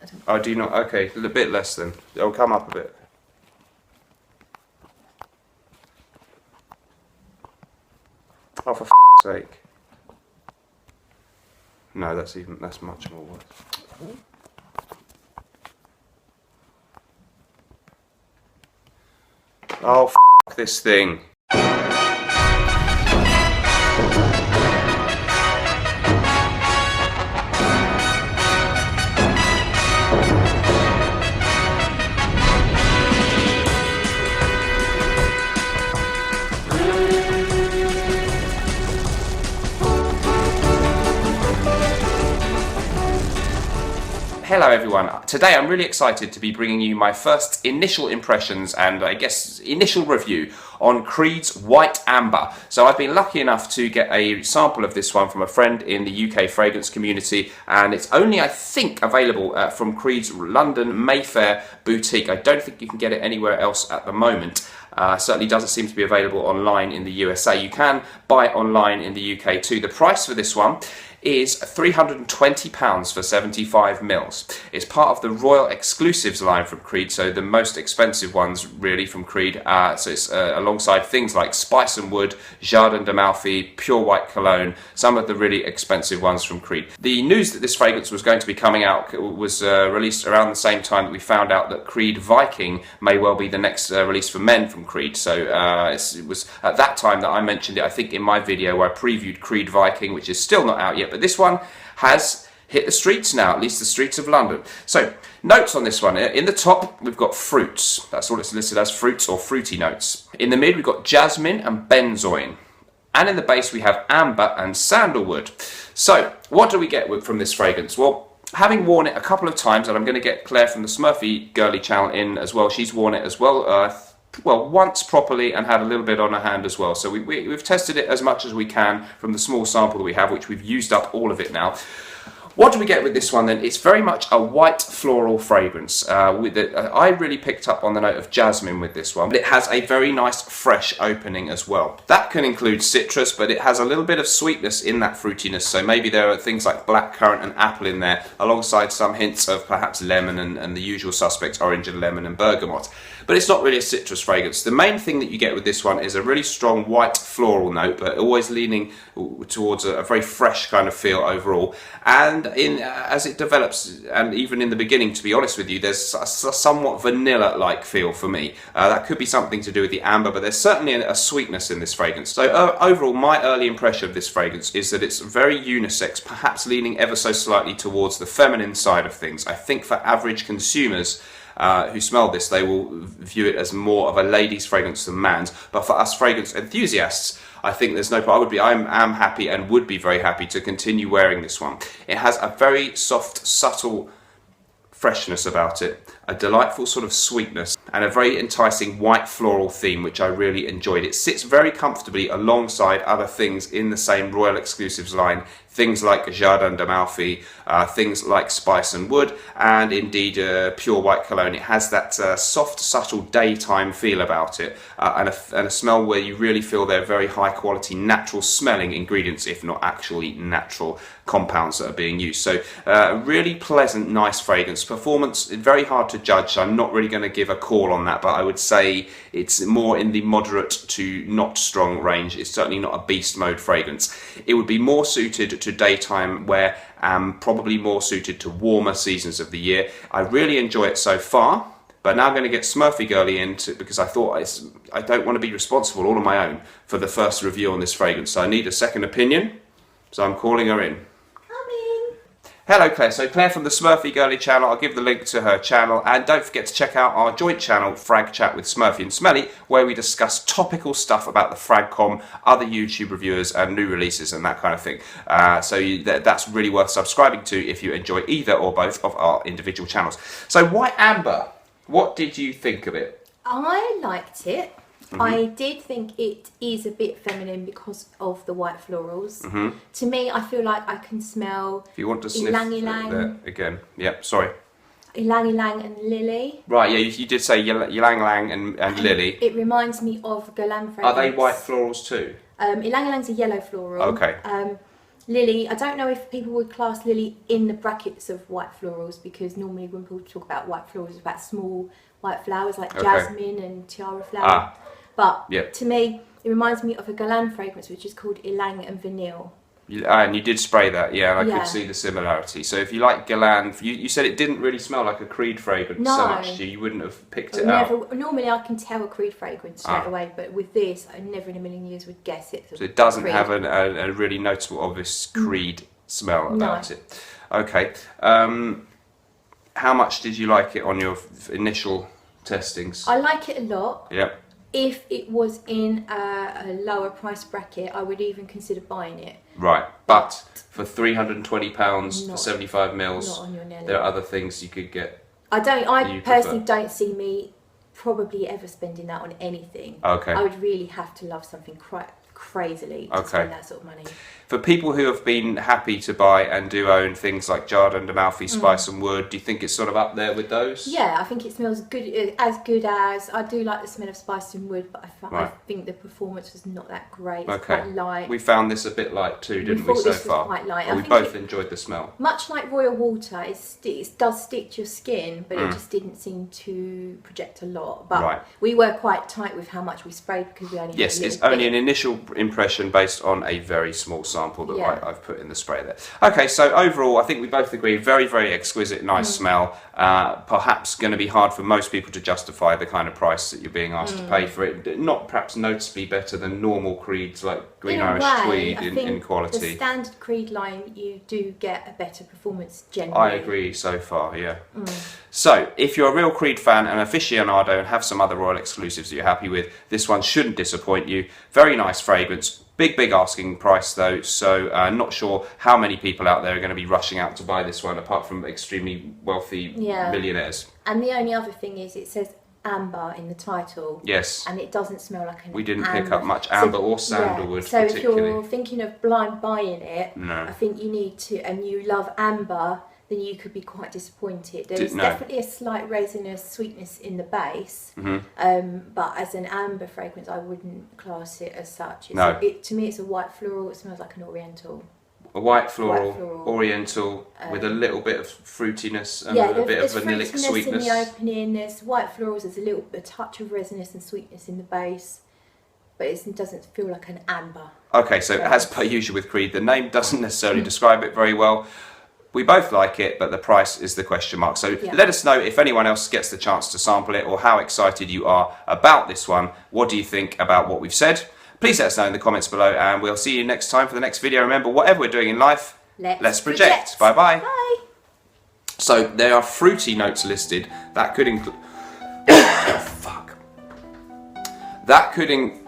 don't. Oh, do you not? Okay, a bit less then. It'll come up a bit. Oh, for f***'s sake. No, that's much more worse. Oh, f*** this thing. Hello everyone, today I'm really excited to be bringing you my first initial impressions and I guess initial review on Creed's White Amber. So I've been lucky enough to get a sample of this one from a friend in the UK fragrance community, and it's only, I think, available from Creed's London Mayfair boutique. I don't think you can get it anywhere else at the moment. Certainly doesn't seem to be available online in the USA. You can buy it online in the UK too. The price for this one is £320 for 75 mils. It's part of the Royal Exclusives line from Creed, so the most expensive ones really from Creed. So it's alongside things like Spice and Wood, Jardin d'Amalfi, Pure White Cologne, some of the really expensive ones from Creed. The news that this fragrance was going to be coming out was released around the same time that we found out that Creed Viking may well be the next release for men from Creed. So it was at that time that I mentioned it, I think in my video where I previewed Creed Viking, which is still not out yet, but this one has hit the streets now, at least the streets of London. So, notes on this one. In the top, we've got fruits. That's all it's listed as, fruits or fruity notes. In the mid, we've got jasmine and benzoin. And in the base, we have amber and sandalwood. So, what do we get from this fragrance? Well, having worn it a couple of times, and I'm going to get Claire from the Smurfygurly channel in as well. She's worn it as well. Well, once properly and had a little bit on her hand as well. So we've tested it as much as we can from the small sample that we have, which we've used up all of it now. What do we get with this one then? It's very much a white floral fragrance. I really picked up on the note of jasmine with this one, but it has a very nice fresh opening as well. That can include citrus, but it has a little bit of sweetness in that fruitiness, so maybe there are things like blackcurrant and apple in there, alongside some hints of perhaps lemon and the usual suspects, orange and lemon and bergamot. But it's not really a citrus fragrance. The main thing that you get with this one is a really strong white floral note, but always leaning towards a very fresh kind of feel overall. And as it develops, and even in the beginning, to be honest with you, there's a somewhat vanilla-like feel for me. That could be something to do with the amber, but there's certainly a sweetness in this fragrance. So overall, my early impression of this fragrance is that it's very unisex, perhaps leaning ever so slightly towards the feminine side of things. I think for average consumers who smell this, they will view it as more of a lady's fragrance than man's. But for us fragrance enthusiasts, I think there's no problem. I am happy and would be very happy to continue wearing this one. It has a very soft, subtle freshness about it, a delightful sort of sweetness, and a very enticing white floral theme, which I really enjoyed. It sits very comfortably alongside other things in the same Royal Exclusives line, things like Jardin d'Amalfi, things like Spice and Wood, and indeed Pure White Cologne. It has that soft, subtle daytime feel about it, and a smell where you really feel they're very high quality, natural smelling ingredients, if not actually natural compounds that are being used. So really pleasant, nice fragrance. Performance, very hard to judge. I'm not really going to give a call on that, but I would say it's more in the moderate to not strong range. It's certainly not a beast mode fragrance. It would be more suited to daytime wear and probably more suited to warmer seasons of the year. I really enjoy it so far, but now I'm going to get Smurfygurly in because I thought I don't want to be responsible all on my own for the first review on this fragrance, so I need a second opinion, so I'm calling her in. Hello Claire, so Claire from the Smurfygurly channel. I'll give the link to her channel, and don't forget to check out our joint channel, Frag Chat with Smurfy and Smelly, where we discuss topical stuff about the Fragcom, other YouTube reviewers and new releases and that kind of thing. That's really worth subscribing to if you enjoy either or both of our individual channels. So White Amber, what did you think of it? I liked it. I did think it is a bit feminine because of the white florals. To me, I feel like I can smell if you want to sniff ylang-ylang again. Yep, sorry. Ylang-ylang and lily. Right, yeah, you did say ylang-ylang and lily. It reminds me of Galan fragrance. Are they white florals too? Ylang-ylangs a yellow floral. Okay. Lily, I don't know if people would class Lily in the brackets of white florals, because normally when people talk about white florals, it's about small white flowers like jasmine and tiara flower. But to me, it reminds me of a Galan fragrance which is called Ylang and Vanille. And you did spray that, and I could see the similarity. So if you like Galan, you said it didn't really smell like a Creed fragrance so much. You wouldn't have picked it out. Normally I can tell a Creed fragrance straight away, but with this, I never in a million years would guess it. So it doesn't have a really noticeable, obvious Creed smell about it. Okay. How much did you like it on your initial testings? I like it a lot. Yep. If it was in a lower price bracket, I would even consider buying it. Right, but for £320 for 75 mils, not on your Nelly. There are other things you could get. I personally don't see me probably ever spending that on anything. Okay. I would really have to love something crazily to spend that sort of money. For people who have been happy to buy and do own things like Jardin d'Amalfi, Spice and Wood, do you think it's sort of up there with those? Yeah, I think it smells good as I do like the smell of Spice and Wood, but I think the performance was not that great. It's quite light. We found this a bit light too, didn't we, so far? Was quite light. We both enjoyed the smell. Much like Royal Water, it does stick to your skin, but it just didn't seem to project a lot. But we were quite tight with how much we sprayed because we only had a little it's only an initial impression based on a very small sample that I've put in the spray there. Okay, so overall, I think we both agree, very, very exquisite, nice smell. Perhaps going to be hard for most people to justify the kind of price that you're being asked to pay for it. Not perhaps noticeably better than normal Creeds like Green Irish Tweed in quality. The standard Creed line, you do get a better performance generally. I agree so far, yeah. So, if you're a real Creed fan and aficionado and have some other Royal exclusives that you're happy with, this one shouldn't disappoint you. Very nice fragrance. Big asking price though, so not sure how many people out there are going to be rushing out to buy this one, apart from extremely wealthy millionaires. And the only other thing is it says amber in the title. Yes. And it doesn't smell like an amber. We didn't pick up much amber or sandalwood so particularly. if you're thinking of blind buying it, I think you need to, and you love amber, then you could be quite disappointed. There's definitely a slight resinous sweetness in the base, but as an amber fragrance, I wouldn't class it as such. To me, it's a white floral. It smells like an oriental. A white floral, oriental, with a little bit of fruitiness and a bit of vanillic sweetness. In the opening, there's white florals. There's a touch of resinous and sweetness in the base, but it doesn't feel like an amber. Okay, so as per usual with Creed, the name doesn't necessarily describe it very well. We both like it, but the price is the question mark. So let us know if anyone else gets the chance to sample it or how excited you are about this one. What do you think about what we've said? Please let us know in the comments below, and we'll see you next time for the next video. Remember, whatever we're doing in life, let's project. Bye-bye. Bye. So there are fruity notes listed. That could include... That could include...